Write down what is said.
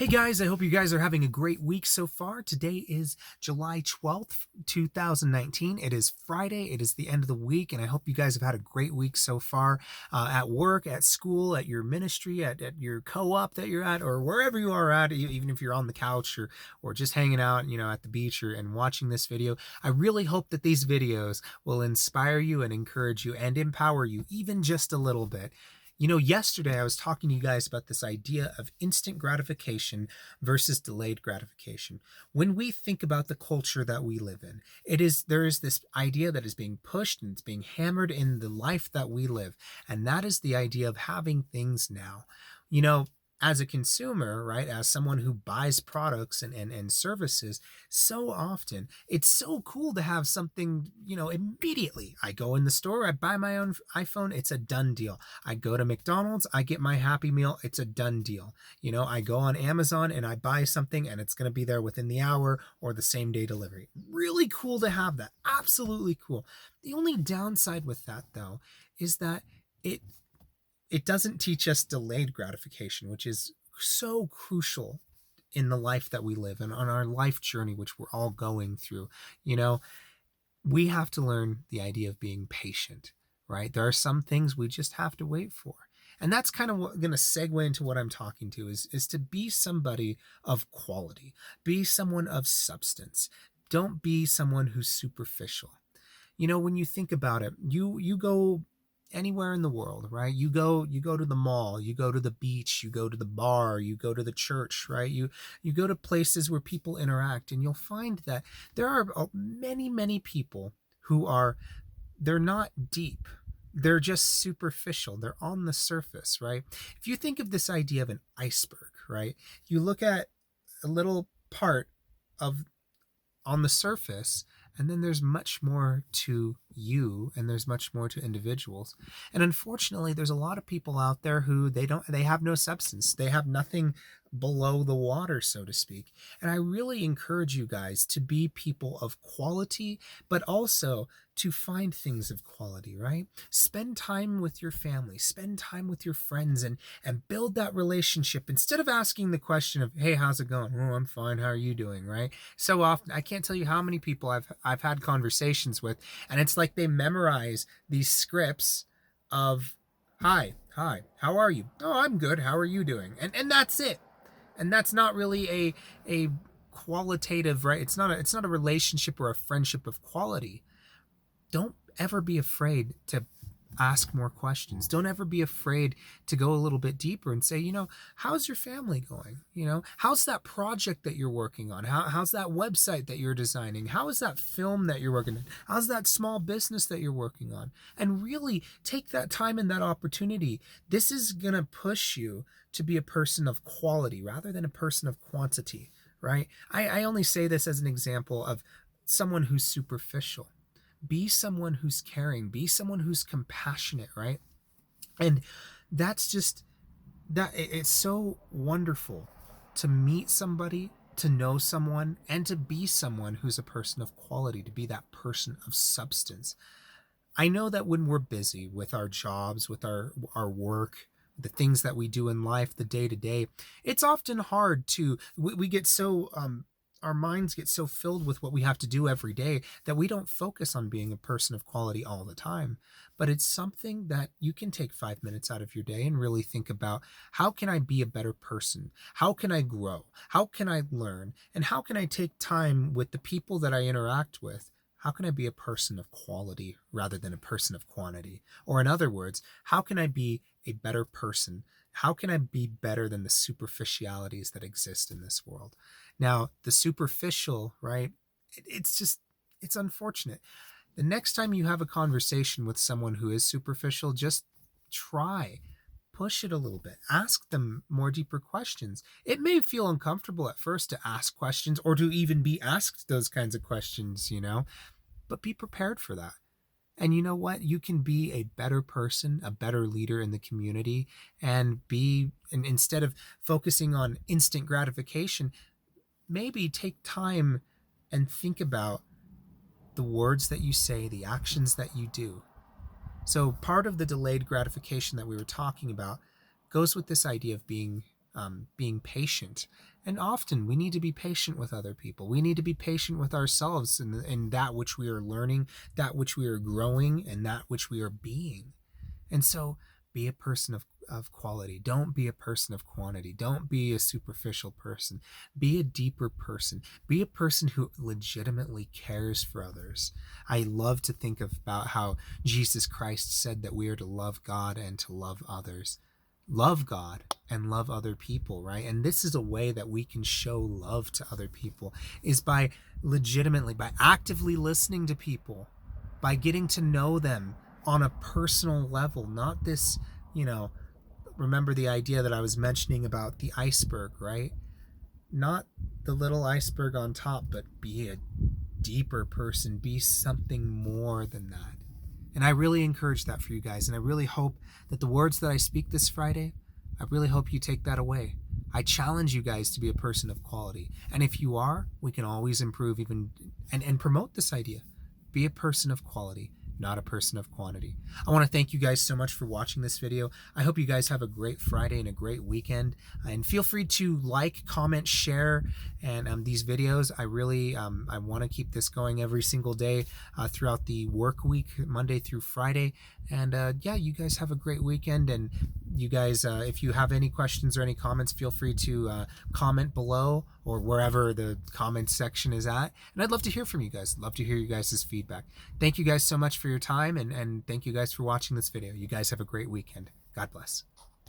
Hey guys, I hope you guys are having a great week so far. Today is July 12th, 2019. It is Friday. It is the end of the week, and I hope you guys have had a great week so far at work, at school, at your ministry, at your co-op that you're at, or wherever you are at, even if you're on the couch or just hanging out, at the beach and watching this video. I really hope that these videos will inspire you and encourage you and empower you even just a little bit. Yesterday I was talking to you guys about this idea of instant gratification versus delayed gratification. When we think about the culture that we live in, there is this idea that is being pushed and it's being hammered in the life that we live, and that is the idea of having things now. You know, as a consumer, right, as someone who buys products and services, so often it's so cool to have something, immediately. I go in the store, I buy my own iPhone, it's a done deal. I go to McDonald's, I get my Happy Meal, it's a done deal. I go on Amazon and I buy something and it's going to be there within the hour or the same day delivery. Really cool to have that. Absolutely cool. The only downside with that, though, is that it it doesn't teach us delayed gratification, which is so crucial in the life that we live and on our life journey, which we're all going through. You know, we have to learn the idea of being patient, right? There are some things we just have to wait for. And that's kind of what going to segue into what I'm talking to is to be somebody of quality, be someone of substance. Don't be someone who's superficial. When you think about it, you go anywhere in the world, right? You go to the mall, you go to the beach, you go to the bar, you go to the church, right? You go to places where people interact, and you'll find that there are many people who they're not deep. They're just superficial. They're on the surface, right? If you think of this idea of an iceberg, right? You look at a little part of on the surface, and then there's much more to you, and there's much more to individuals. And unfortunately, there's a lot of people out there who they have no substance. They have nothing below the water, so to speak. And I really encourage you guys to be people of quality, but also to find things of quality, right? Spend time with your family, spend time with your friends, and build that relationship instead of asking the question of, hey, how's it going? Oh, I'm fine. How are you doing? Right? So often, I can't tell you how many people I've had conversations with, and it's like they memorize these scripts of, hi, how are you? Oh, I'm good. How are you doing? And that's it. And that's not really a qualitative, right? It's not a relationship or a friendship of quality. Don't ever be afraid to ask more questions. Don't ever be afraid to go a little bit deeper and say, how's your family going? How's that project that you're working on? How's that website that you're designing? How is that film that you're working on? How's that small business that you're working on? And really take that time and that opportunity. This is going to push you to be a person of quality rather than a person of quantity, right? I only say this as an example of someone who's superficial. Be someone who's caring, be someone who's compassionate, right? And that's just it's so wonderful to meet somebody, to know someone, and to be someone who's a person of quality, to be that person of substance. I know that when we're busy with our jobs, with our work, the things that we do in life, the day to day, it's often hard we get so our minds get so filled with what we have to do every day that we don't focus on being a person of quality all the time. But it's something that you can take 5 minutes out of your day and really think about, how can I be a better person? How can I grow? How can I learn? And how can I take time with the people that I interact with? How can I be a person of quality rather than a person of quantity? Or in other words, how can I be a better person? How can I be better than the superficialities that exist in this world? Now, the superficial, right? It's unfortunate. The next time you have a conversation with someone who is superficial, just try, push it a little bit, ask them more deeper questions. It may feel uncomfortable at first to ask questions or to even be asked those kinds of questions, but be prepared for that. And you know what? You can be a better person, a better leader in the community, and instead of focusing on instant gratification, maybe take time and think about the words that you say, the actions that you do. So part of the delayed gratification that we were talking about goes with this idea of being being patient. And often we need to be patient with other people. We need to be patient with ourselves in that which we are learning, that which we are growing, and that which we are being. And so be a person of quality. Don't be a person of quantity. Don't be a superficial person. Be a deeper person. Be a person who legitimately cares for others. I love to think about how Jesus Christ said that we are to love God and to love others. Love God and love other people, right? And this is a way that we can show love to other people, is by actively listening to people, by getting to know them on a personal level, not this, remember the idea that I was mentioning about the iceberg, right? Not the little iceberg on top, but be a deeper person, be something more than that. And I really encourage that for you guys. And I really hope that the words that I speak this Friday, I really hope you take that away. I challenge you guys to be a person of quality. And if you are, we can always improve and promote this idea. Be a person of quality, not a person of quantity. I want to thank you guys so much for watching this video. I hope you guys have a great Friday and a great weekend. And feel free to like, comment, share, and these videos. I really I want to keep this going every single day throughout the work week, Monday through Friday. And yeah, you guys have a great weekend. And you guys, if you have any questions or any comments, feel free to comment below or wherever the comments section is at. And I'd love to hear from you guys. Love to hear you guys' feedback. Thank you guys so much for your time, and thank you guys for watching this video. You guys have a great weekend. God bless.